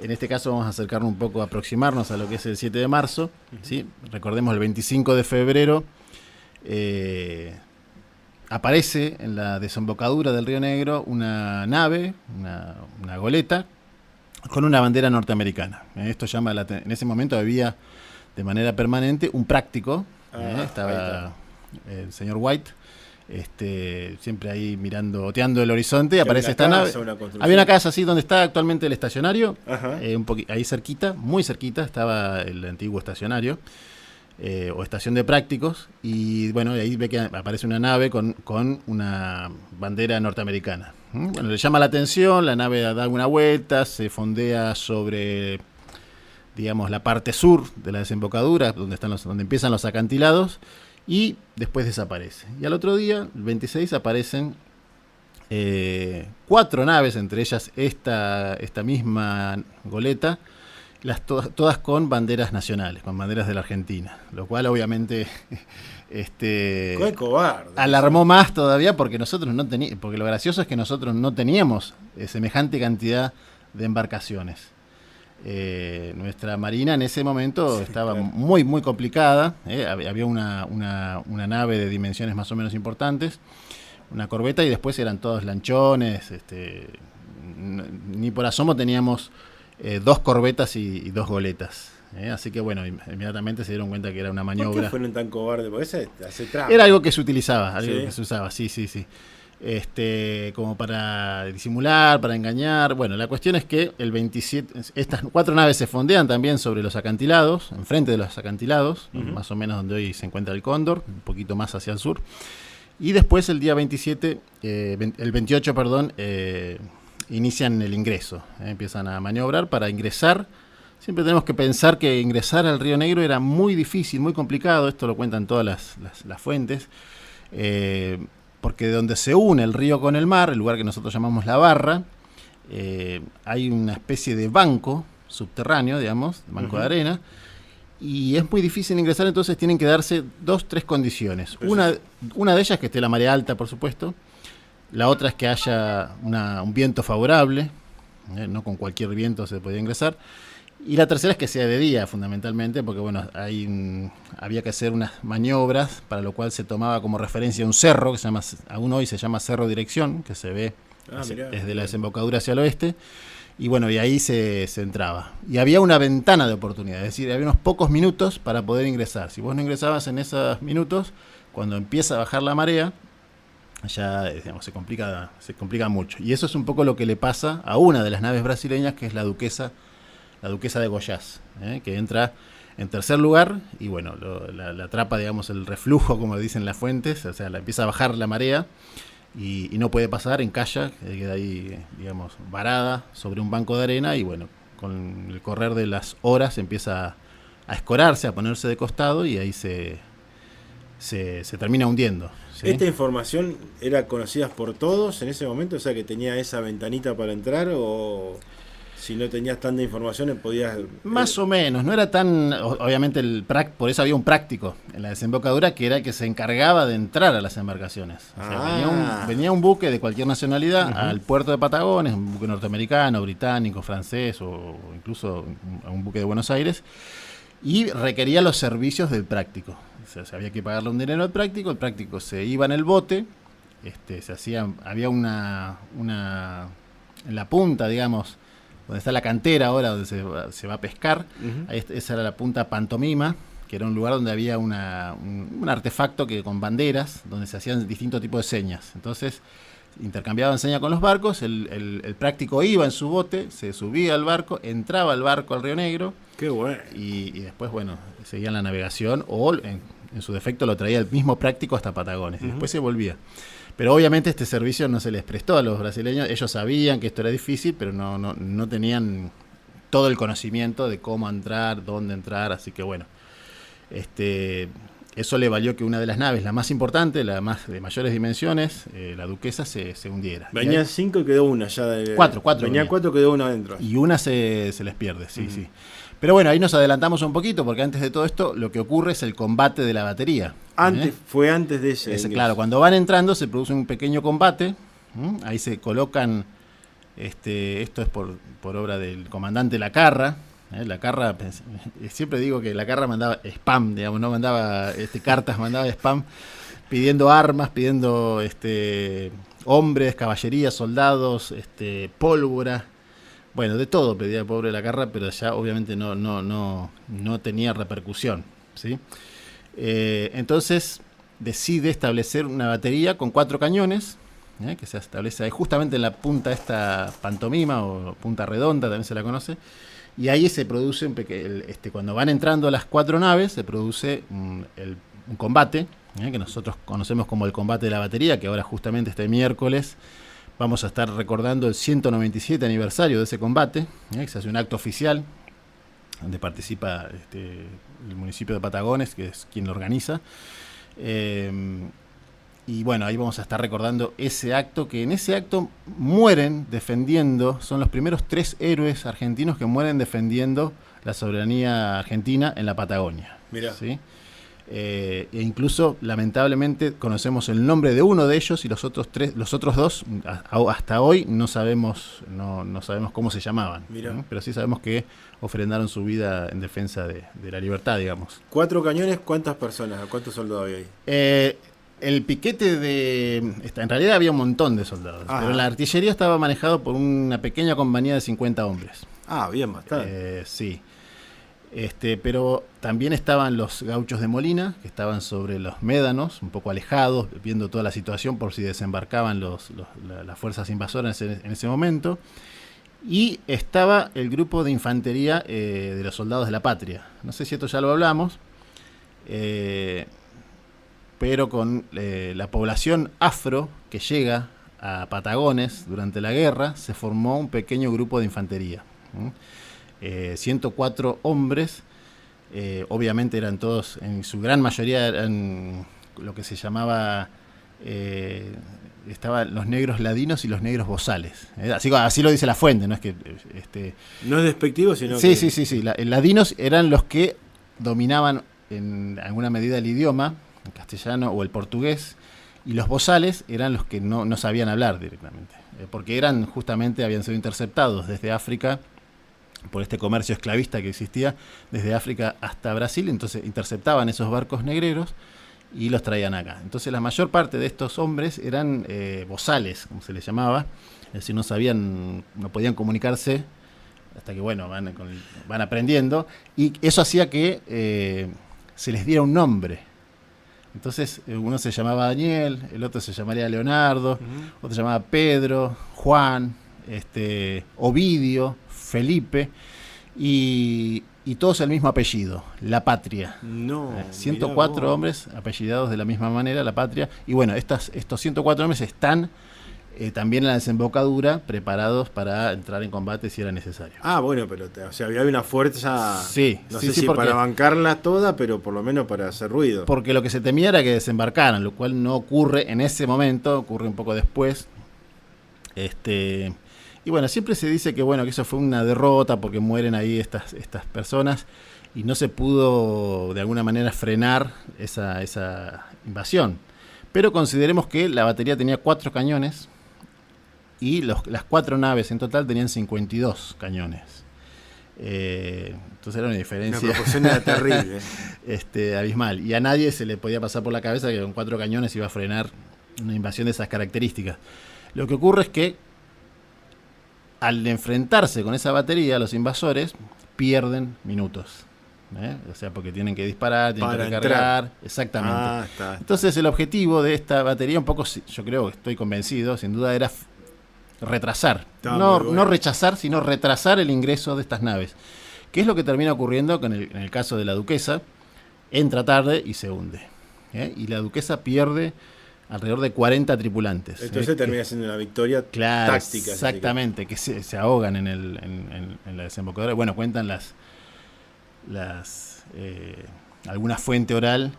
En este caso vamos a acercarnos un poco, a aproximarnos a lo que es el 7 de marzo. ¿Sí? Recordemos, el 25 de febrero aparece en la desembocadura del Río Negro una nave, una goleta, con una bandera norteamericana. Esto llama en ese momento había de manera permanente un práctico. Estaba el señor White. Siempre ahí mirando, oteando el horizonte, aparece esta nave. Había una casa así donde está actualmente el estacionario, ahí cerquita, muy cerquita, estaba el antiguo estacionario o estación de prácticos, y bueno, ahí ve que aparece una nave con una bandera norteamericana. Bueno, le llama la atención, la nave da una vuelta, se fondea sobre, digamos, la parte sur de la desembocadura, donde empiezan los acantilados, y después desaparece. Y al otro día, el 26, aparecen 4 naves, entre ellas esta misma goleta, todas con banderas nacionales, con banderas de la Argentina, lo cual obviamente ¡qué cobarde! Alarmó más todavía, porque nosotros no teníamos, porque lo gracioso es que nosotros no teníamos semejante cantidad de embarcaciones. Nuestra marina en ese momento estaba muy muy complicada. Había una nave de dimensiones más o menos importantes, una corbeta, y después eran todos lanchones. Ni por asomo teníamos 2 corbetas y 2 goletas. Así que bueno, inmediatamente se dieron cuenta que era una maniobra. ¿Por qué fueron tan cobardes? Porque hace trampa. Era algo que se utilizaba, sí. Como para disimular, para engañar. Bueno, la cuestión es que el 27, estas 4 naves se fondean también sobre los acantilados, enfrente de los acantilados, más o menos donde hoy se encuentra el Cóndor, un poquito más hacia el sur. Y después el día 27, el 28, perdón, inician el ingreso. Empiezan a maniobrar para ingresar. Siempre tenemos que pensar que ingresar al Río Negro era muy difícil, muy complicado. Esto lo cuentan todas las fuentes. Porque de donde se une el río con el mar, el lugar que nosotros llamamos la Barra, hay una especie de banco subterráneo, digamos, banco de arena, y es muy difícil ingresar. Entonces tienen que darse 2-3 condiciones. Una de ellas es que esté la marea alta, por supuesto. La otra es que haya un viento favorable, no con cualquier viento se podía ingresar. Y la tercera es que sea de día, fundamentalmente, porque bueno, había que hacer unas maniobras, para lo cual se tomaba como referencia un cerro, que aún hoy se llama Cerro Dirección, que se ve desde la desembocadura hacia el oeste. Y bueno, y ahí se entraba. Y había una ventana de oportunidad, es decir, había unos pocos minutos para poder ingresar. Si vos no ingresabas en esos minutos, cuando empieza a bajar la marea, ya digamos, se complica mucho. Y eso es un poco lo que le pasa a una de las naves brasileñas, que es la Duquesa de Goiás, que entra en tercer lugar, y bueno, la atrapa, digamos, el reflujo, como dicen las fuentes, o sea, la empieza a bajar la marea, y no puede pasar, encalla, queda ahí, digamos, varada sobre un banco de arena, y bueno, con el correr de las horas empieza a escorarse, a ponerse de costado, y ahí se termina hundiendo. ¿Sí? ¿Esta información era conocida por todos en ese momento? O sea, que tenía esa ventanita para entrar, o si no tenías tanta información podías... Más o menos, no era tan... Obviamente, por eso había un práctico en la desembocadura, que era el que se encargaba de entrar a las embarcaciones. O sea, venía un buque de cualquier nacionalidad al puerto de Patagones, un buque norteamericano, británico, francés, o incluso un buque de Buenos Aires, y requería los servicios del práctico. O sea, había que pagarle un dinero al práctico, el práctico se iba en el bote, había una en la punta, digamos, donde está la cantera ahora, donde se va a pescar. Esa era la punta Pantomima, que era un lugar donde había un artefacto con banderas, donde se hacían distintos tipos de señas. Entonces intercambiaban señas con los barcos, el práctico iba en su bote, se subía al barco, entraba al barco al Río Negro. ¡Qué bueno! Y después, bueno, seguían la navegación, o en su defecto lo traía el mismo práctico hasta Patagones, y después se volvía. Pero obviamente este servicio no se les prestó a los brasileños. Ellos sabían que esto era difícil, pero no tenían todo el conocimiento de cómo entrar, dónde entrar. Así que bueno, eso le valió que una de las naves, la más importante, la más de mayores dimensiones, la Duquesa, se hundiera. Venían 5 y quedó una ya. 4. Venían 4, quedó una adentro. Y una se les pierde, sí. Pero bueno, ahí nos adelantamos un poquito, porque antes de todo esto lo que ocurre es el combate de la batería. Fue antes de ese. Claro, cuando van entrando se produce un pequeño combate. Ahí se colocan Esto es por obra del comandante Lacarra. Lacarra, siempre digo que Lacarra mandaba spam, digamos, no mandaba cartas, mandaba spam, pidiendo armas, pidiendo hombres, caballería, soldados, pólvora. Bueno, de todo pedía el pobre Lacarra, pero ya obviamente no tenía repercusión, ¿sí? Entonces decide establecer una batería con 4 cañones, que se establece ahí justamente en la punta esta pantomima o punta redonda, también se la conoce, y ahí se produce cuando van entrando a las 4 naves, se produce un combate, que nosotros conocemos como el combate de la batería, que ahora justamente este miércoles vamos a estar recordando el 197 aniversario de ese combate, que se hace un acto oficial donde participa el municipio de Patagones, que es quien lo organiza. Y bueno, ahí vamos a estar recordando ese acto, que en ese acto mueren defendiendo, son los primeros 3 héroes argentinos que mueren defendiendo la soberanía argentina en la Patagonia. Mirá. ¿Sí? E incluso, lamentablemente, conocemos el nombre de uno de ellos y los otros 2, hasta hoy no sabemos cómo se llamaban. Pero sí sabemos que ofrendaron su vida en defensa de la libertad, digamos. 4 cañones, ¿cuántas personas? ¿Cuántos soldados había ahí? El piquete en realidad había un montón de soldados, pero la artillería estaba manejado por una pequeña compañía de 50 hombres. Bien, bastante. Sí. Pero también estaban los gauchos de Molina, que estaban sobre los médanos, un poco alejados, viendo toda la situación por si desembarcaban las fuerzas invasoras en ese momento. Y estaba el grupo de infantería de los soldados de la patria. No sé si esto ya lo hablamos, pero con la población afro que llega a Patagones durante la guerra, se formó un pequeño grupo de infantería. 104 hombres, obviamente eran todos, en su gran mayoría eran lo que se llamaba, estaban los negros ladinos y los negros bozales. Así lo dice la fuente, no es que... no es despectivo, sino sí, que... Sí. Ladinos eran los que dominaban en alguna medida el idioma, el castellano o el portugués, y los bozales eran los que no sabían hablar directamente, porque habían sido interceptados desde África por este comercio esclavista que existía desde África hasta Brasil. Entonces interceptaban esos barcos negreros y los traían acá. Entonces la mayor parte de estos hombres eran bozales, como se les llamaba, es decir, no podían comunicarse hasta que van aprendiendo, y eso hacía que se les diera un nombre. Entonces uno se llamaba Daniel, el otro se llamaría Leonardo, otro se llamaba Pedro, Juan, Ovidio, Felipe, y todos el mismo apellido, La Patria. 104 hombres apellidados de la misma manera, La Patria. Y bueno, estos 104 hombres están también en la desembocadura, preparados para entrar en combate si era necesario. Bueno, pero había una fuerza, sí, no sé si para bancarla toda, pero por lo menos para hacer ruido. Porque lo que se temía era que desembarcaran, lo cual no ocurre en ese momento, ocurre un poco después. Y bueno, siempre se dice que eso fue una derrota porque mueren ahí estas personas y no se pudo de alguna manera frenar esa invasión. Pero consideremos que la batería tenía 4 cañones y las 4 naves en total tenían 52 cañones. Entonces era una diferencia. Una proporción era terrible. Abismal. Y a nadie se le podía pasar por la cabeza que con 4 cañones iba a frenar una invasión de esas características. Lo que ocurre es que al enfrentarse con esa batería, los invasores pierden minutos. O sea, porque tienen que disparar, tienen que recargar. Exactamente. Entonces el objetivo de esta batería, un poco, yo creo, estoy convencido, sin duda, era retrasar. No rechazar, sino retrasar el ingreso de estas naves. ¿Qué es lo que termina ocurriendo en el caso de la Duquesa? Entra tarde y se hunde. Y la Duquesa pierde alrededor de 40 tripulantes. Entonces termina siendo una victoria táctica. Exactamente, que se ahogan en la desembocadura. Bueno, cuentan alguna fuente oral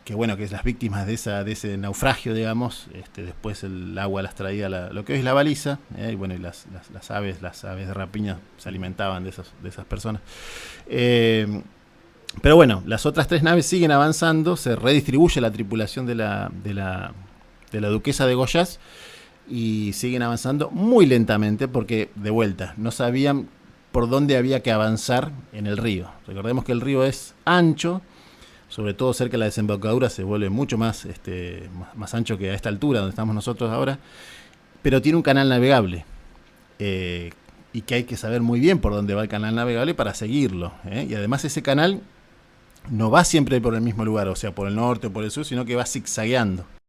que es las víctimas de ese naufragio, digamos, después el agua las traía lo que hoy es la baliza, y las aves de rapiña se alimentaban de esas personas. Pero bueno, las otras 3 naves siguen avanzando, se redistribuye la tripulación de la Duquesa de Goiás, y siguen avanzando muy lentamente porque, de vuelta, no sabían por dónde había que avanzar en el río. Recordemos que el río es ancho, sobre todo cerca de la desembocadura se vuelve mucho más, más ancho que a esta altura donde estamos nosotros ahora, pero tiene un canal navegable. Y que hay que saber muy bien por dónde va el canal navegable para seguirlo. Y además ese canal no va siempre por el mismo lugar, o sea, por el norte o por el sur, sino que va zigzagueando.